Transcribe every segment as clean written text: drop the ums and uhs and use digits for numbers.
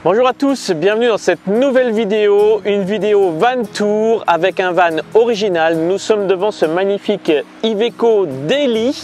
Bonjour à tous, bienvenue dans cette nouvelle vidéo, une vidéo van tour avec un van original. Nous sommes devant ce magnifique Iveco Daily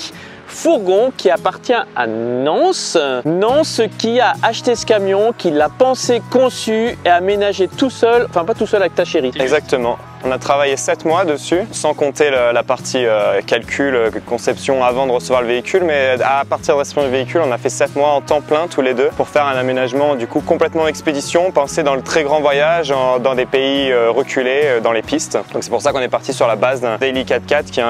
fourgon qui appartient à Nance. Nance qui a acheté ce camion, qui l'a pensé, conçu et aménagé tout seul, enfin pas tout seul avec ta chérie. Exactement. On a travaillé 7 mois dessus, sans compter la partie calcul, conception avant de recevoir le véhicule. Mais à partir de réception du véhicule, on a fait 7 mois en temps plein tous les deux pour faire un aménagement du coup complètement expédition, pensé dans le très grand voyage, dans des pays reculés, dans les pistes. Donc c'est pour ça qu'on est parti sur la base d'un Daily 4x4 qui est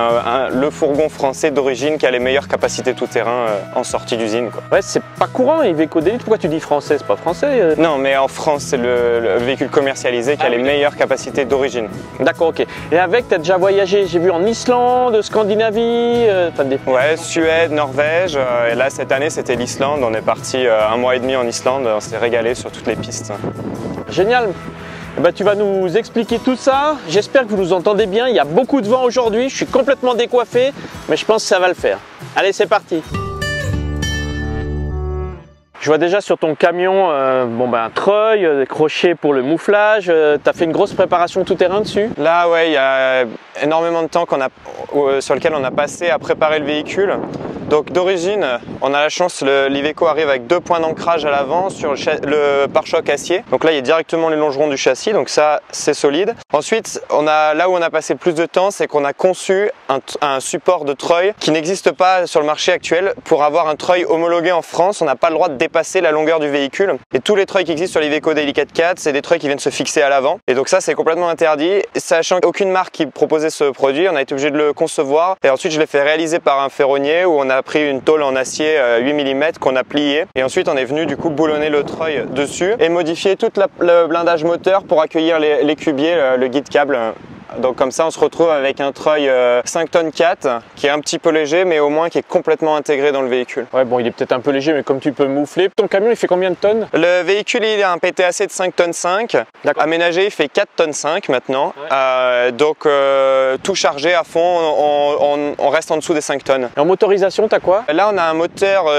le fourgon français d'origine qui a les meilleures capacités tout-terrain en sortie d'usine. Ouais, c'est pas courant Iveco Daily. Pourquoi tu dis français? C'est pas français Non, mais en France, c'est le véhicule commercialisé qui a les meilleures capacités d'origine. D'accord, ok. Et avec, tu as déjà voyagé, j'ai vu en Islande, Scandinavie, Ouais, Suède, Norvège. Et là, cette année, c'était l'Islande. On est parti 1 mois et demi en Islande. On s'est régalé sur toutes les pistes. Génial. Eh ben, tu vas nous expliquer tout ça. J'espère que vous nous entendez bien. Il y a beaucoup de vent aujourd'hui. Je suis complètement décoiffé, mais je pense que ça va le faire. Allez, c'est parti. Je vois déjà sur ton camion un treuil, des crochets pour le mouflage. Tu as fait une grosse préparation tout-terrain dessus? Là, ouais, il y a énormément de temps sur lequel on a passé à préparer le véhicule. Donc d'origine, on a la chance, l'Iveco arrive avec 2 points d'ancrage à l'avant sur le pare-choc acier. Donc là, il y a directement les longerons du châssis, donc ça, c'est solide. Ensuite, là où on a passé plus de temps, c'est qu'on a conçu un support de treuil qui n'existe pas sur le marché actuel. Pour avoir un treuil homologué en France, on n'a pas le droit de dépasser la longueur du véhicule. Et tous les treuils qui existent sur l'Iveco Daily 4x4, c'est des treuils qui viennent se fixer à l'avant. Et donc ça, c'est complètement interdit. Sachant qu'aucune marque qui proposait ce produit, on a été obligé de le concevoir. Et ensuite, je l'ai fait réaliser par un ferronnier où on a pris une tôle en acier 8 mm qu'on a plié. Et ensuite, on est venu du coup boulonner le treuil dessus et modifier tout le blindage moteur pour accueillir les cubiers, le guide câble. Donc comme ça on se retrouve avec un treuil 5 tonnes 4 qui est un petit peu léger mais au moins qui est complètement intégré dans le véhicule. Ouais, bon, il est peut-être un peu léger mais comme tu peux moufler. Ton camion il fait combien de tonnes? Le véhicule il a un PTAC de 5 tonnes 5. Aménagé il fait 4 tonnes 5 maintenant. Ouais. Tout chargé à fond, on reste en dessous des 5 tonnes. Et en motorisation t'as quoi? Là on a un moteur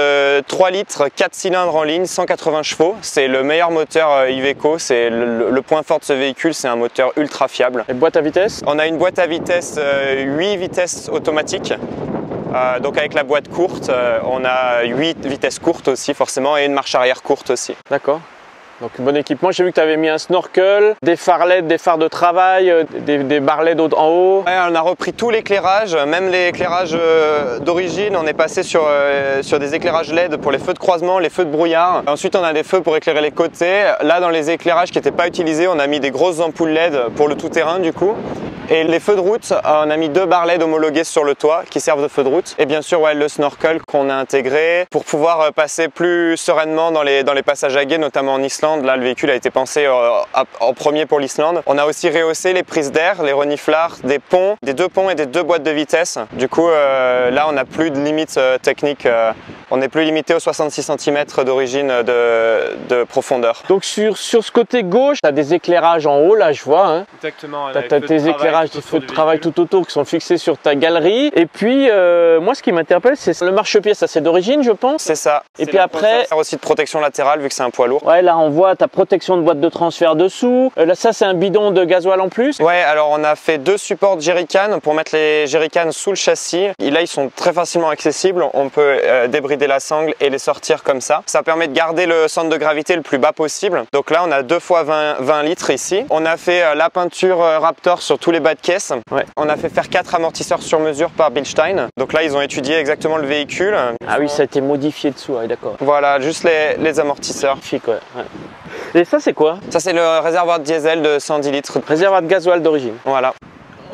3 litres 4 cylindres en ligne, 180 chevaux. C'est le meilleur moteur Iveco. C'est le point fort de ce véhicule, c'est un moteur ultra fiable. Et boîte à vitesse? On a une boîte à vitesse 8 vitesses automatiques. Donc avec la boîte courte, on a 8 vitesses courtes aussi forcément et une marche arrière courte aussi. D'accord. Donc bon équipement, j'ai vu que tu avais mis un snorkel, des phares LED, des phares de travail, des barres LED en haut. Ouais, on a repris tout l'éclairage, même l'éclairage d'origine, on est passé sur des éclairages LED pour les feux de croisement, les feux de brouillard. Ensuite on a des feux pour éclairer les côtés. Là dans les éclairages qui n'étaient pas utilisés, on a mis des grosses ampoules LED pour le tout-terrain du coup. Et les feux de route, on a mis 2 barres LED homologuées sur le toit qui servent de feux de route. Et bien sûr, ouais, le snorkel qu'on a intégré pour pouvoir passer plus sereinement dans les passages à gué, notamment en Islande. Là, le véhicule a été pensé en premier pour l'Islande. On a aussi rehaussé les prises d'air, les reniflards, des ponts, des 2 ponts et des 2 boîtes de vitesse. Du coup, là, on n'a plus de limite technique. On n'est plus limité aux 66 cm d'origine de profondeur. Donc sur ce côté gauche, tu as des éclairages en haut, là je vois. Hein. Exactement. Tu as tes éclairages, des feux de travail tout autour qui sont fixés sur ta galerie. Et puis, moi ce qui m'interpelle, c'est le marchepied, ça c'est d'origine je pense. C'est ça. Et puis après... Ça sert aussi de protection latérale vu que c'est un poids lourd. Ouais, là on voit ta protection de boîte de transfert dessous. Là ça c'est un bidon de gasoil en plus. Ouais, alors on a fait 2 supports de jerrycan pour mettre les jerrycans sous le châssis. Et là ils sont très facilement accessibles. On peut débrider la sangle et les sortir comme ça. Ça permet de garder le centre de gravité le plus bas possible. Donc là on a 2 fois 20 litres ici. On a fait la peinture Raptor sur tous les bas de caisse. Ouais. On a fait faire 4 amortisseurs sur mesure par Bilstein. Donc là ils ont étudié exactement le véhicule. Ah oui, ça a été modifié dessous, ouais, d'accord. Voilà, juste les amortisseurs. Magnifique, ouais. Et ça c'est quoi? Ça c'est le réservoir de diesel de 110 litres. Réservoir de gasoil d'origine. Voilà.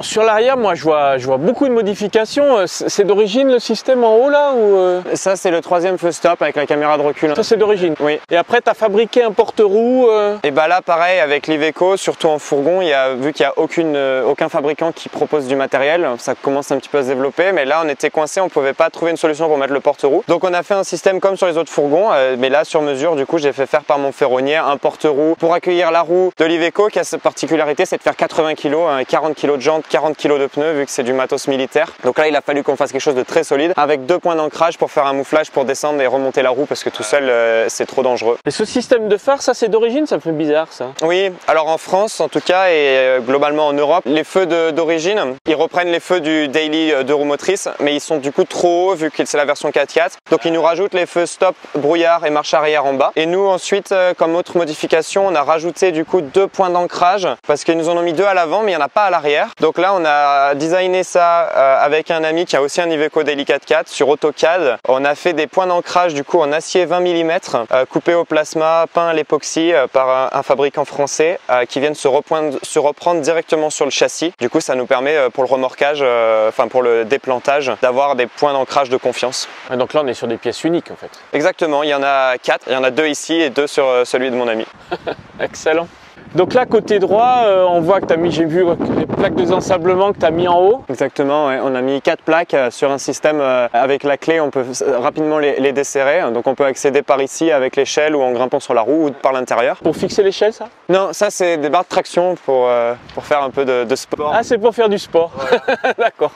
Sur l'arrière, moi je vois beaucoup de modifications. C'est d'origine le système en haut là ou Ça c'est le 3e feu stop avec la caméra de recul. Ça c'est d'origine. Oui. Et après tu as fabriqué un porte-roue Et bah là pareil avec l'Iveco, surtout en fourgon, vu qu'il n'y a aucun fabricant qui propose du matériel, ça commence un petit peu à se développer, mais là on était coincé, on pouvait pas trouver une solution pour mettre le porte-roue. Donc on a fait un système comme sur les autres fourgons, mais là sur mesure, du coup j'ai fait faire par mon ferronnier un porte-roue pour accueillir la roue de l'Iveco qui a cette particularité, c'est de faire 80 kg, 40 kg de jante, 40 kg de pneus vu que c'est du matos militaire. Donc là il a fallu qu'on fasse quelque chose de très solide avec 2 points d'ancrage pour faire un mouflage pour descendre et remonter la roue parce que tout seul c'est trop dangereux. Et ce système de phare, ça c'est d'origine, ça me fait bizarre ça. Oui, alors en France en tout cas et globalement en Europe, les feux d'origine, ils reprennent les feux du Daily 2 roues motrices, mais ils sont du coup trop hauts vu que c'est la version 4x4. Donc ils nous rajoutent les feux stop, brouillard et marche arrière en bas. Et nous ensuite, comme autre modification, on a rajouté du coup 2 points d'ancrage parce qu'ils nous en ont mis 2 à l'avant mais il n'y en a pas à l'arrière. Donc là on a designé ça avec un ami qui a aussi un Iveco Daily 4x4 sur AutoCAD. On a fait des points d'ancrage du coup en acier 20 mm coupés au plasma, peints à l'époxy par un fabricant français qui viennent se reprendre directement sur le châssis. Du coup ça nous permet pour le remorquage, enfin pour le déplantage, d'avoir des points d'ancrage de confiance. Ah, donc là on est sur des pièces uniques en fait. Exactement, il y en a 4, il y en a 2 ici et 2 sur celui de mon ami. Excellent. Donc là, côté droit, on voit que tu as mis, j'ai vu les plaques de désensablement que tu as mis en haut. Exactement, ouais. On a mis 4 plaques sur un système avec la clé, on peut rapidement les desserrer. Donc on peut accéder par ici avec l'échelle ou en grimpant sur la roue ou par l'intérieur. Pour fixer l'échelle, ça? Non, ça c'est des barres de traction pour faire un peu de sport. Ah, c'est pour faire du sport. Ouais. D'accord.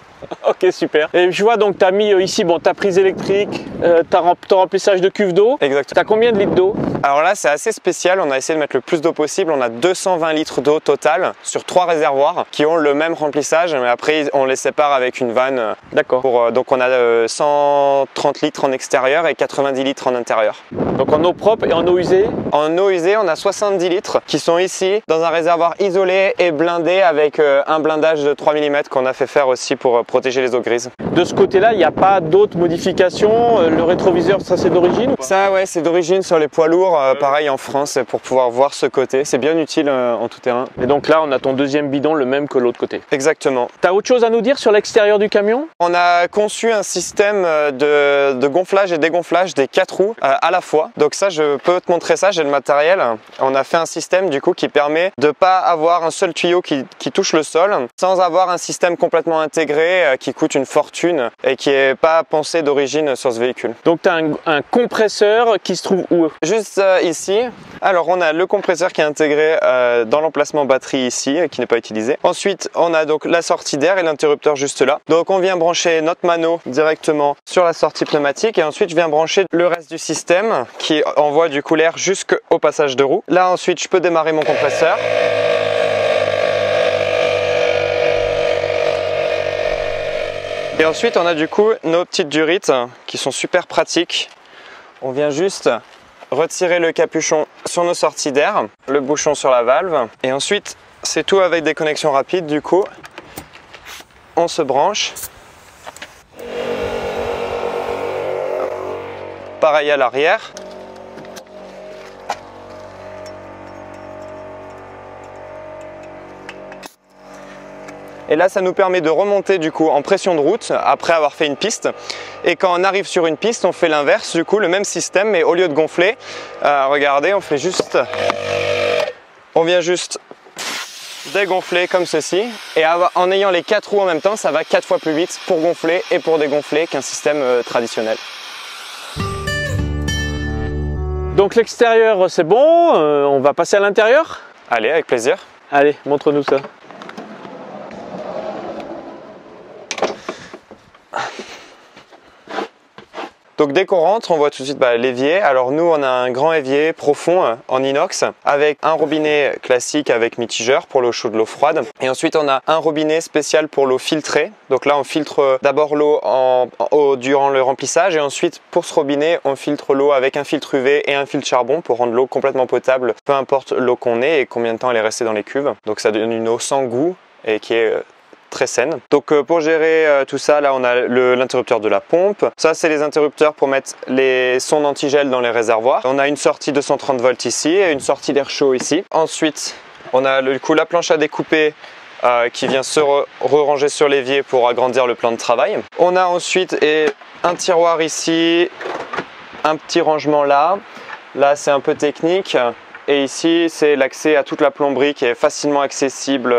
Ok, super. Et je vois donc tu as mis ici bon, ta prise électrique, ton remplissage de cuve d'eau. Exactement. Tu as combien de litres d'eau? Alors là, c'est assez spécial. On a essayé de mettre le plus d'eau possible. On a 220 litres d'eau total sur 3 réservoirs qui ont le même remplissage, mais après on les sépare avec une vanne. D'accord. Donc on a 130 litres en extérieur et 90 litres en intérieur. Donc en eau propre et en eau usée? En eau usée, on a 70 litres qui sont ici dans un réservoir isolé et blindé avec un blindage de 3 mm qu'on a fait faire aussi pour protéger les eaux grises. De ce côté-là, il n'y a pas d'autres modifications? Le rétroviseur, ça c'est d'origine? Ça ouais, c'est d'origine sur les poids lourds, pareil en France pour pouvoir voir ce côté. C'est bien utile en tout terrain. Et donc là, on a ton deuxième bidon, le même que l'autre côté. Exactement. Tu as autre chose à nous dire sur l'extérieur du camion? On a conçu un système de gonflage et dégonflage des 4 roues à la fois. Donc ça, je peux te montrer ça, j'ai le matériel. On a fait un système du coup qui permet de ne pas avoir un seul tuyau qui touche le sol sans avoir un système complètement intégré qui coûte une fortune et qui n'est pas pensé d'origine sur ce véhicule. Donc tu as un compresseur qui se trouve où? Juste ici. Alors on a le compresseur qui est intégré dans l'emplacement batterie ici qui n'est pas utilisé. Ensuite on a donc la sortie d'air et l'interrupteur juste là. Donc on vient brancher notre mano directement sur la sortie pneumatique et ensuite je viens brancher le reste du système qui envoie du coup l'air jusqu'au passage de roue. Là ensuite je peux démarrer mon compresseur. Et ensuite on a du coup nos petites durites qui sont super pratiques. On vient juste retirer le capuchon sur nos sorties d'air, le bouchon sur la valve et ensuite c'est tout avec des connexions rapides du coup. On se branche. Pareil à l'arrière. Et là, ça nous permet de remonter du coup en pression de route après avoir fait une piste. Et quand on arrive sur une piste, on fait l'inverse, du coup le même système, mais au lieu de gonfler, regardez, on fait juste, on vient juste dégonfler comme ceci. Et en ayant les 4 roues en même temps, ça va 4 fois plus vite pour gonfler et pour dégonfler qu'un système traditionnel. Donc l'extérieur c'est bon, on va passer à l'intérieur? Allez, avec plaisir. Allez, montre-nous ça. Donc dès qu'on rentre, on voit tout de suite l'évier. Alors nous, on a un grand évier profond en inox avec un robinet classique avec mitigeur pour l'eau chaude, l'eau froide. Et ensuite, on a un robinet spécial pour l'eau filtrée. Donc là, on filtre d'abord l'eau durant le remplissage et ensuite, pour ce robinet, on filtre l'eau avec un filtre UV et un filtre charbon pour rendre l'eau complètement potable, peu importe l'eau qu'on ait et combien de temps elle est restée dans les cuves. Donc ça donne une eau sans goût et qui est très saine. Donc pour gérer tout ça, là on a l'interrupteur de la pompe. Ça c'est les interrupteurs pour mettre les sondes antigel dans les réservoirs. On a une sortie 230 volts ici et une sortie d'air chaud ici. Ensuite on a du coup la planche à découper qui vient se ranger sur l'évier pour agrandir le plan de travail. On a ensuite un tiroir ici, un petit rangement là. Là c'est un peu technique. Et ici, c'est l'accès à toute la plomberie qui est facilement accessible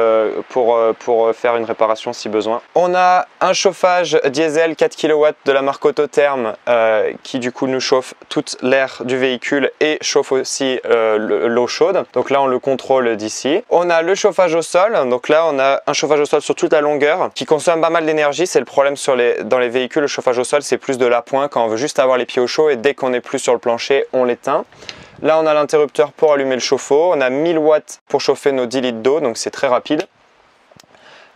pour faire une réparation si besoin. On a un chauffage diesel 4 kW de la marque Autotherm qui du coup nous chauffe toute l'air du véhicule et chauffe aussi l'eau chaude. Donc là, on le contrôle d'ici. On a le chauffage au sol. Donc là, on a un chauffage au sol sur toute la longueur qui consomme pas mal d'énergie. C'est le problème dans les véhicules. Le chauffage au sol, c'est plus de l'appoint quand on veut juste avoir les pieds au chaud et dès qu'on n'est plus sur le plancher, on l'éteint. Là, on a l'interrupteur pour allumer le chauffe-eau. On a 1000 watts pour chauffer nos 10 litres d'eau, donc c'est très rapide.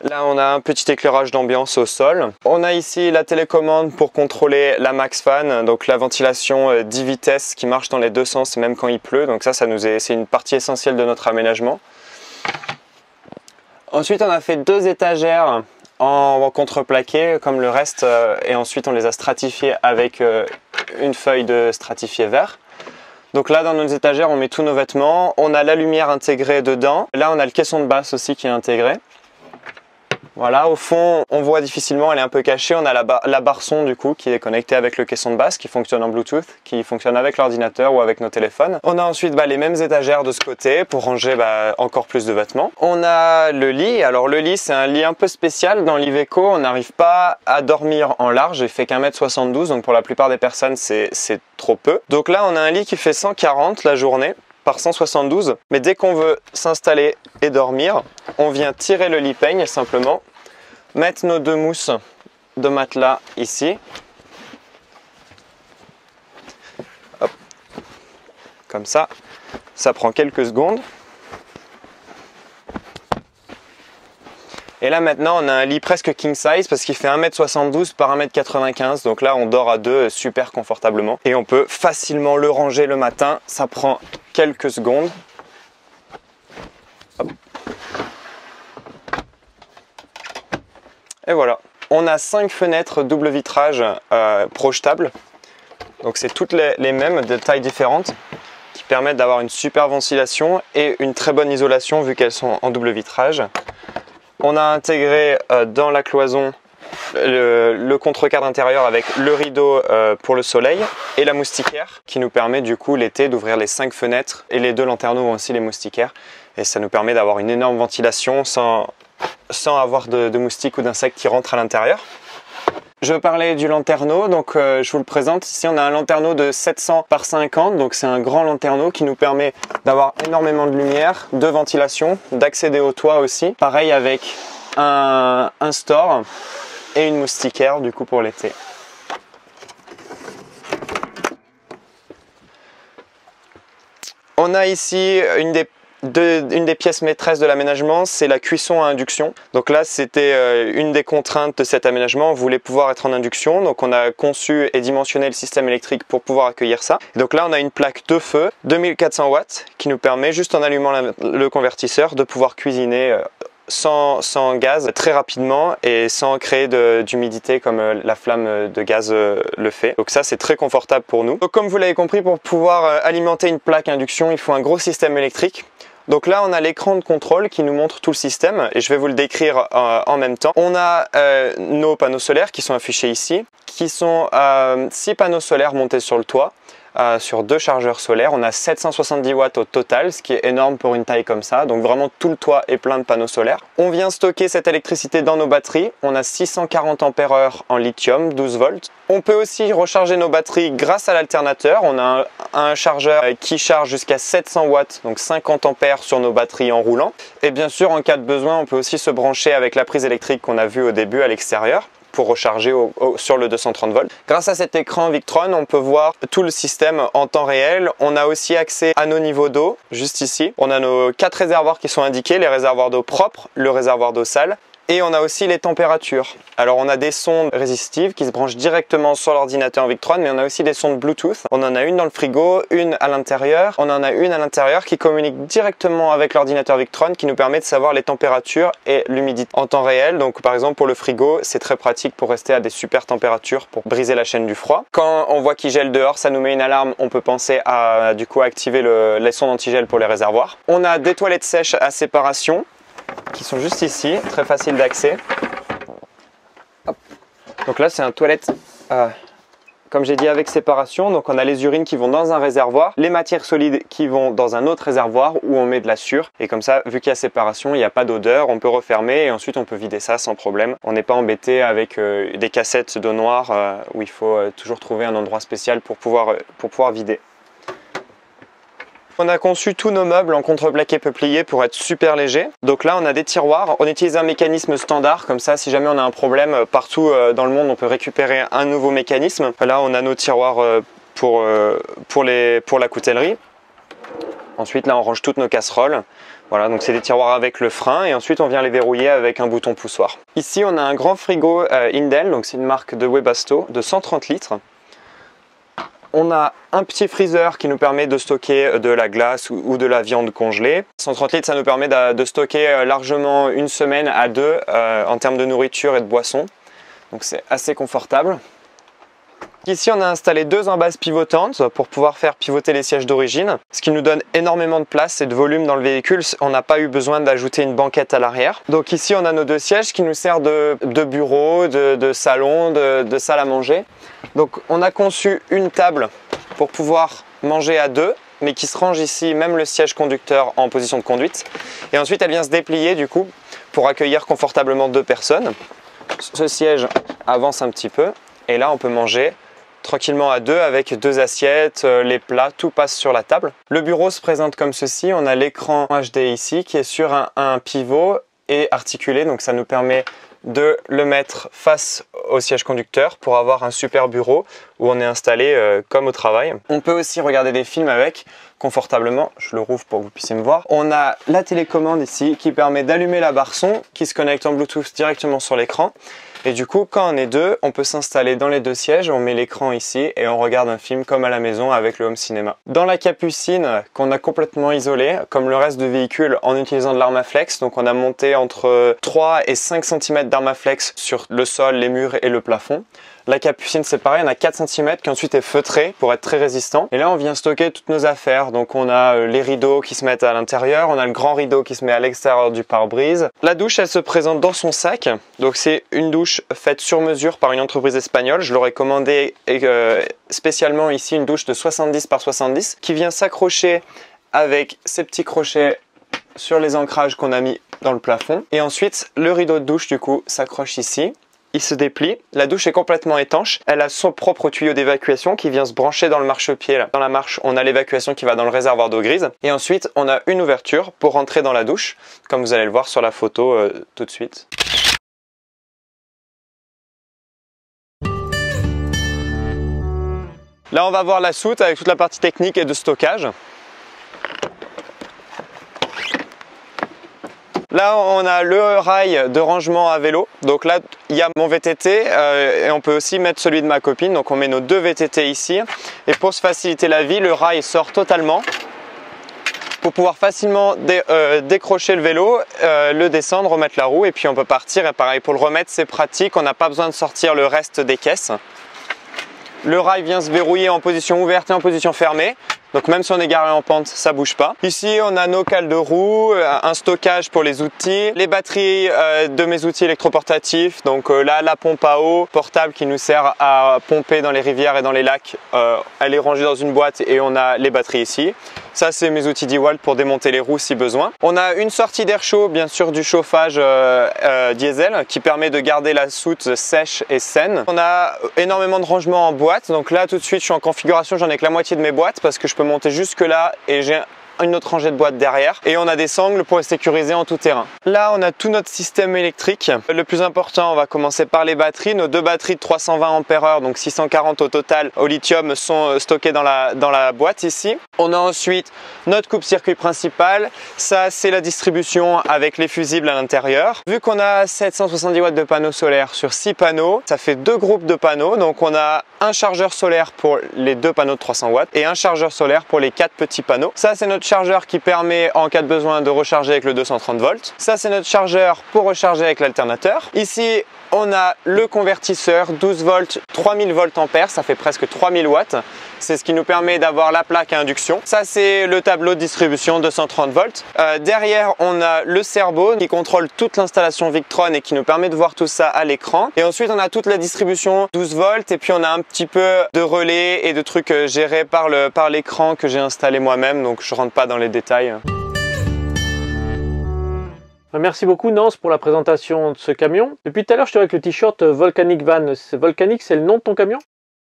Là, on a un petit éclairage d'ambiance au sol. On a ici la télécommande pour contrôler la max fan, donc la ventilation 10 vitesses qui marche dans les deux sens, même quand il pleut. Donc ça c'est une partie essentielle de notre aménagement. Ensuite, on a fait 2 étagères en contreplaqué comme le reste et ensuite on les a stratifiées avec une feuille de stratifié vert. Donc là, dans nos étagères, on met tous nos vêtements. On a la lumière intégrée dedans. Là, on a le caisson de basse aussi qui est intégré. Voilà, au fond, on voit difficilement, elle est un peu cachée. On a la barre son du coup qui est connectée avec le caisson de basse, qui fonctionne en Bluetooth, qui fonctionne avec l'ordinateur ou avec nos téléphones. On a ensuite les mêmes étagères de ce côté pour ranger encore plus de vêtements. On a le lit. Alors le lit, c'est un lit un peu spécial. Dans l'Iveco, on n'arrive pas à dormir en large. Il fait qu'1,72 m, donc pour la plupart des personnes, c'est trop peu. Donc là, on a un lit qui fait 140 la journée par 172, mais dès qu'on veut s'installer et dormir, on vient tirer le lit peigne simplement, mettre nos 2 mousses de matelas ici, hop, comme ça prend quelques secondes. Et là maintenant on a un lit presque king size parce qu'il fait 1,72 m par 1,95 m. Donc là on dort à 2 super confortablement. Et on peut facilement le ranger le matin. Ça prend quelques secondes. Hop. Et voilà. On a 5 fenêtres double vitrage projetables. Donc c'est toutes les mêmes de tailles différentes qui permettent d'avoir une super ventilation et une très bonne isolation vu qu'elles sont en double vitrage. On a intégré dans la cloison le contre-cadre intérieur avec le rideau pour le soleil et la moustiquaire qui nous permet du coup l'été d'ouvrir les 5 fenêtres et les 2 lanterneaux ont aussi les moustiquaires et ça nous permet d'avoir une énorme ventilation sans avoir de moustiques ou d'insectes qui rentrent à l'intérieur. Je parlais du lanterneau, donc je vous le présente. Ici on a un lanterneau de 700 par 50, donc c'est un grand lanterneau qui nous permet d'avoir énormément de lumière, de ventilation, d'accéder au toit aussi. Pareil avec un store et une moustiquaire du coup pour l'été. On a ici une des pièces maîtresses de l'aménagement, c'est la cuisson à induction. Donc là, c'était une des contraintes de cet aménagement. On voulait pouvoir être en induction, donc on a conçu et dimensionné le système électrique pour pouvoir accueillir ça. Donc là, on a une plaque de feu 2400 watts qui nous permet, juste en allumant le convertisseur, de pouvoir cuisiner sans gaz très rapidement et sans créer d'humidité comme la flamme de gaz le fait. Donc ça, c'est très confortable pour nous. Donc comme vous l'avez compris, pour pouvoir alimenter une plaque induction, il faut un gros système électrique. Donc là, on a l'écran de contrôle qui nous montre tout le système et je vais vous le décrire en même temps. On a nos panneaux solaires qui sont affichés ici, qui sont 6 panneaux solaires montés sur le toit. Sur 2 chargeurs solaires, on a 770 watts au total, ce qui est énorme pour une taille comme ça, donc vraiment tout le toit est plein de panneaux solaires. On vient stocker cette électricité dans nos batteries, on a 640 ampères-heure en lithium, 12 volts. On peut aussi recharger nos batteries grâce à l'alternateur, on a un chargeur qui charge jusqu'à 700 watts, donc 50 ampères sur nos batteries en roulant. Et bien sûr, en cas de besoin, on peut aussi se brancher avec la prise électrique qu'on a vue au début à l'extérieur pour recharger sur le 230 volts. Grâce à cet écran Victron, on peut voir tout le système en temps réel. On a aussi accès à nos niveaux d'eau, juste ici. On a nos 4 réservoirs qui sont indiqués, les réservoirs d'eau propre, le réservoir d'eau sale. Et on a aussi les températures. Alors on a des sondes résistives qui se branchent directement sur l'ordinateur Victron, mais on a aussi des sondes Bluetooth. On en a une dans le frigo, une à l'intérieur. On en a une à l'intérieur qui communique directement avec l'ordinateur Victron qui nous permet de savoir les températures et l'humidité en temps réel. Donc par exemple pour le frigo, c'est très pratique pour rester à des super températures pour briser la chaîne du froid. Quand on voit qu'il gèle dehors, ça nous met une alarme. On peut penser à du coup activer les sondes antigel pour les réservoirs. On a des toilettes sèches à séparation qui sont juste ici, très facile d'accès. Donc là c'est un toilette comme j'ai dit, avec séparation. Donc on a les urines qui vont dans un réservoir, les matières solides qui vont dans un autre réservoir où on met de la sûre. Et comme ça, vu qu'il y a séparation, il n'y a pas d'odeur, on peut refermer et ensuite on peut vider ça sans problème. On n'est pas embêté avec des cassettes d'eau noire où il faut toujours trouver un endroit spécial pour pouvoir vider. On a conçu tous nos meubles en contreplaqué peuplier pour être super légers. Donc là on a des tiroirs, on utilise un mécanisme standard, comme ça si jamais on a un problème partout dans le monde on peut récupérer un nouveau mécanisme. Là on a nos tiroirs pour la coutellerie. Ensuite là on range toutes nos casseroles. Voilà, donc c'est des tiroirs avec le frein et ensuite on vient les verrouiller avec un bouton poussoir. Ici on a un grand frigo Indel, donc c'est une marque de Webasto de 130 litres. On a un petit freezer qui nous permet de stocker de la glace ou de la viande congelée. 130 litres, ça nous permet de stocker largement une semaine à deux en termes de nourriture et de boissons. Donc c'est assez confortable. Ici, on a installé deux embases pivotantes pour pouvoir faire pivoter les sièges d'origine, ce qui nous donne énormément de place et de volume dans le véhicule. On n'a pas eu besoin d'ajouter une banquette à l'arrière. Donc ici, on a nos deux sièges qui nous servent de bureau, de salon, de salle à manger. Donc on a conçu une table pour pouvoir manger à deux, mais qui se range ici, même le siège conducteur en position de conduite. Et ensuite, elle vient se déplier du coup pour accueillir confortablement deux personnes. Ce siège avance un petit peu et là, on peut manger tranquillement à deux avec deux assiettes, les plats, tout passe sur la table. Le bureau se présente comme ceci, on a l'écran HD ici qui est sur un pivot et articulé, donc ça nous permet de le mettre face au siège conducteur pour avoir un super bureau où on est installé comme au travail. On peut aussi regarder des films avec confortablement, je le rouvre pour que vous puissiez me voir. On a la télécommande ici qui permet d'allumer la barre son qui se connecte en Bluetooth directement sur l'écran. Et du coup, quand on est deux, on peut s'installer dans les deux sièges, on met l'écran ici et on regarde un film comme à la maison avec le home cinéma. Dans la capucine qu'on a complètement isolée, comme le reste du véhicule, en utilisant de l'Armaflex, donc on a monté entre 3 et 5 cm d'Armaflex sur le sol, les murs et le plafond. La capucine c'est pareil, on a 4 cm qui ensuite est feutré pour être très résistant. Et là on vient stocker toutes nos affaires, donc on a les rideaux qui se mettent à l'intérieur, on a le grand rideau qui se met à l'extérieur du pare-brise. La douche elle se présente dans son sac, donc c'est une douche faite sur mesure par une entreprise espagnole. Je leur ai commandé spécialement ici une douche de 70 par 70 qui vient s'accrocher avec ces petits crochets sur les ancrages qu'on a mis dans le plafond. Et ensuite le rideau de douche du coup s'accroche ici. Il se déplie, la douche est complètement étanche, elle a son propre tuyau d'évacuation qui vient se brancher dans le marchepied. Là. Dans la marche, on a l'évacuation qui va dans le réservoir d'eau grise. Et ensuite, on a une ouverture pour rentrer dans la douche, comme vous allez le voir sur la photo tout de suite. Là, on va voir la soute avec toute la partie technique et de stockage. Là, on a le rail de rangement à vélo. Donc là, il y a mon VTT et on peut aussi mettre celui de ma copine. Donc on met nos deux VTT ici. Et pour se faciliter la vie, le rail sort totalement pour pouvoir facilement décrocher le vélo, le descendre, remettre la roue et puis on peut partir. Et pareil, pour le remettre, c'est pratique. On n'a pas besoin de sortir le reste des caisses. Le rail vient se verrouiller en position ouverte et en position fermée. Donc même si on est garé en pente, ça bouge pas. Ici, on a nos cales de roue, un stockage pour les outils, les batteries de mes outils électroportatifs. Donc là, la pompe à eau portable qui nous sert à pomper dans les rivières et dans les lacs. Elle est rangée dans une boîte et on a les batteries ici. Ça, c'est mes outils DeWalt pour démonter les roues si besoin. On a une sortie d'air chaud, bien sûr du chauffage diesel qui permet de garder la soute sèche et saine. On a énormément de rangements en boîte. Donc là, tout de suite, je suis en configuration, j'en ai que la moitié de mes boîtes parce que je peux monter jusque là et j'ai une autre rangée de boîtes derrière et on a des sangles pour les sécuriser en tout terrain. Là on a tout notre système électrique. Le plus important, on va commencer par les batteries. Nos deux batteries de 320 Ah donc 640 au total au lithium sont stockées dans la boîte ici. On a ensuite notre coupe-circuit principal. Ça c'est la distribution avec les fusibles à l'intérieur. Vu qu'on a 770 watts de panneaux solaires sur 6 panneaux, ça fait deux groupes de panneaux. Donc on a un chargeur solaire pour les deux panneaux de 300 watts et un chargeur solaire pour les 4 petits panneaux. Ça c'est notre chargeur qui permet en cas de besoin de recharger avec le 230 volts. Ça c'est notre chargeur pour recharger avec l'alternateur. Ici On a le convertisseur 12 volts, 3000 volts ampères, ça fait presque 3000 watts. C'est ce qui nous permet d'avoir la plaque à induction. Ça, c'est le tableau de distribution 230 volts. Derrière, on a le cerveau qui contrôle toute l'installation Victron et qui nous permet de voir tout ça à l'écran. Et ensuite, on a toute la distribution 12 volts et puis on a un petit peu de relais et de trucs gérés par l'écran que j'ai installé moi-même. Donc, je rentre pas dans les détails. Merci beaucoup Nance pour la présentation de ce camion. Depuis tout à l'heure, je te vois avec le t-shirt Volcanic Van. Volcanic, c'est le nom de ton camion?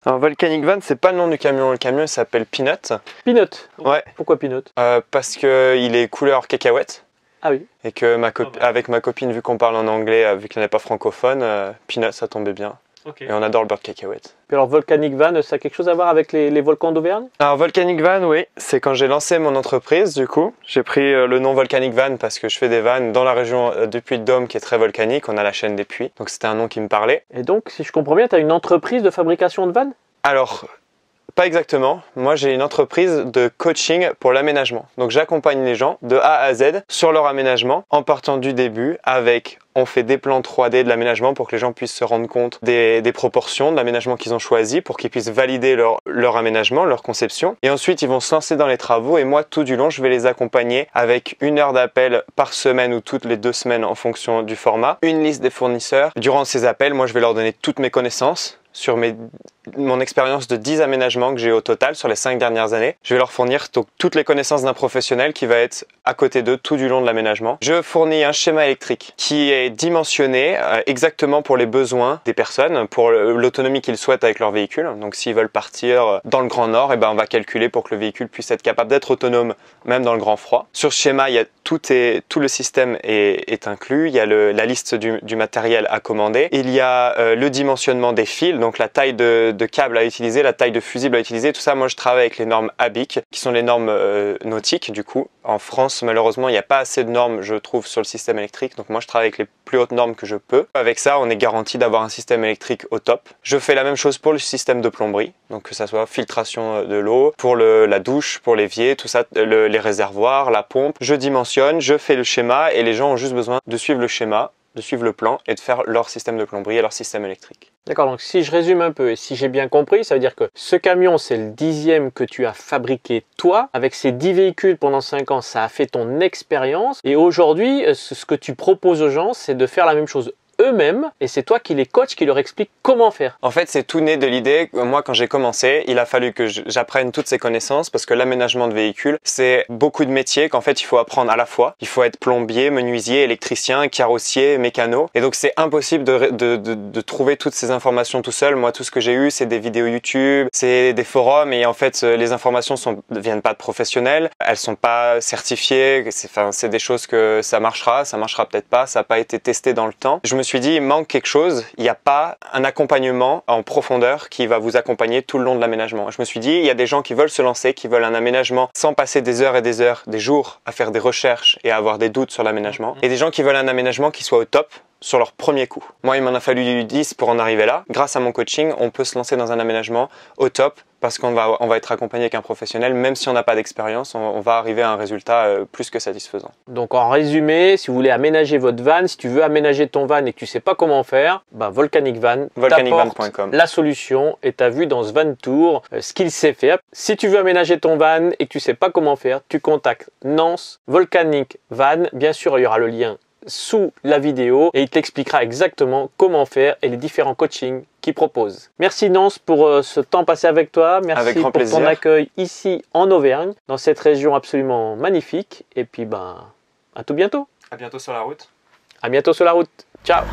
Alors Volcanic Van, c'est pas le nom du camion. Le camion s'appelle Peanut. Peanut? Ouais. Pourquoi Peanut? Parce qu'il est couleur cacahuète. Ah oui. Et que avec ma copine, vu qu'on parle en anglais, vu qu'elle n'est pas francophone, Peanut, ça tombait bien. Okay. Et on adore le beurre de cacahuète. Puis alors Volcanic Van, ça a quelque chose à voir avec les volcans d'Auvergne? Alors Volcanic Van, oui, c'est quand j'ai lancé mon entreprise, du coup. J'ai pris le nom Volcanic Van parce que je fais des vannes dans la région du Puy-de-Dôme qui est très volcanique. On a la chaîne des puits, donc c'était un nom qui me parlait. Et donc, si je comprends bien, tu as une entreprise de fabrication de vannes? Alors, pas exactement. Moi, j'ai une entreprise de coaching pour l'aménagement. Donc j'accompagne les gens de A à Z sur leur aménagement en partant du début avec... On fait des plans 3D de l'aménagement pour que les gens puissent se rendre compte des proportions de l'aménagement qu'ils ont choisi pour qu'ils puissent valider leur aménagement, leur conception. Et ensuite, ils vont se lancer dans les travaux et moi, tout du long, je vais les accompagner avec 1 heure d'appel par semaine ou toutes les 2 semaines en fonction du format, une liste des fournisseurs. Durant ces appels, moi, je vais leur donner toutes mes connaissances sur mon expérience de 10 aménagements que j'ai au total sur les 5 dernières années. Je vais leur fournir toutes les connaissances d'un professionnel qui va être à côté d'eux tout du long de l'aménagement. Je fournis un schéma électrique qui est dimensionné exactement pour les besoins des personnes, pour l'autonomie qu'ils souhaitent avec leur véhicule. Donc s'ils veulent partir dans le Grand Nord, et ben on va calculer pour que le véhicule puisse être capable d'être autonome même dans le grand froid. Sur ce schéma, il y a tout le système est inclus. Il y a la liste du matériel à commander. Il y a le dimensionnement des fils, donc la taille de câble à utiliser, la taille de fusible à utiliser. Tout ça, moi je travaille avec les normes ABIC, qui sont les normes nautiques du coup. En France, malheureusement, il n'y a pas assez de normes, je trouve, sur le système électrique. Donc moi, je travaille avec les plus hautes normes que je peux. Avec ça, on est garanti d'avoir un système électrique au top. Je fais la même chose pour le système de plomberie. Donc que ça soit filtration de l'eau, pour la douche, pour l'évier, tout ça, les réservoirs, la pompe. Je dimensionne, je fais le schéma et les gens ont juste besoin de suivre le schéma, de suivre le plan et de faire leur système de plomberie et leur système électrique. D'accord, donc si je résume un peu et si j'ai bien compris, ça veut dire que ce camion, c'est le 10e que tu as fabriqué toi. Avec ces 10 véhicules pendant 5 ans, ça a fait ton expérience. Et aujourd'hui, ce que tu proposes aux gens, c'est de faire la même chose eux-mêmes et c'est toi qui les coach, qui leur explique comment faire. En fait, c'est tout né de l'idée que moi, quand j'ai commencé, il a fallu que j'apprenne toutes ces connaissances parce que l'aménagement de véhicules, c'est beaucoup de métiers qu'en fait, il faut apprendre à la fois. Il faut être plombier, menuisier, électricien, carrossier, mécano. Et donc, c'est impossible de trouver toutes ces informations tout seul. Moi, tout ce que j'ai eu, c'est des vidéos YouTube, c'est des forums et en fait, les informations ne viennent pas de professionnels. Elles sont pas certifiées. C'est des choses que ça marchera peut-être pas. Ça n'a pas été testé dans le temps. Je me suis dit, il manque quelque chose, il n'y a pas un accompagnement en profondeur qui va vous accompagner tout le long de l'aménagement. Je me suis dit, il y a des gens qui veulent se lancer, qui veulent un aménagement sans passer des heures et des heures, des jours à faire des recherches et à avoir des doutes sur l'aménagement. Et des gens qui veulent un aménagement qui soit au top sur leur premier coup. Moi, il m'en a fallu 10 pour en arriver là. Grâce à mon coaching, on peut se lancer dans un aménagement au top parce qu'on va être accompagné avec un professionnel. Même si on n'a pas d'expérience, on va arriver à un résultat plus que satisfaisant. Donc en résumé, si vous voulez aménager votre van, si tu veux aménager ton van et que tu sais pas comment faire, Volcanic Van volcanicvan.com. La solution et tu as vu dans ce van tour ce qu'il sait faire. Si tu veux aménager ton van et que tu sais pas comment faire, tu contactes Nance Volcanic Van. Bien sûr, il y aura le lien sous la vidéo et il t'expliquera exactement comment faire et les différents coachings qu'il propose. Merci Nance pour ce temps passé avec toi. Merci pour ton accueil ici en Auvergne, dans cette région absolument magnifique. Et puis à tout bientôt. À bientôt sur la route. À bientôt sur la route. Ciao.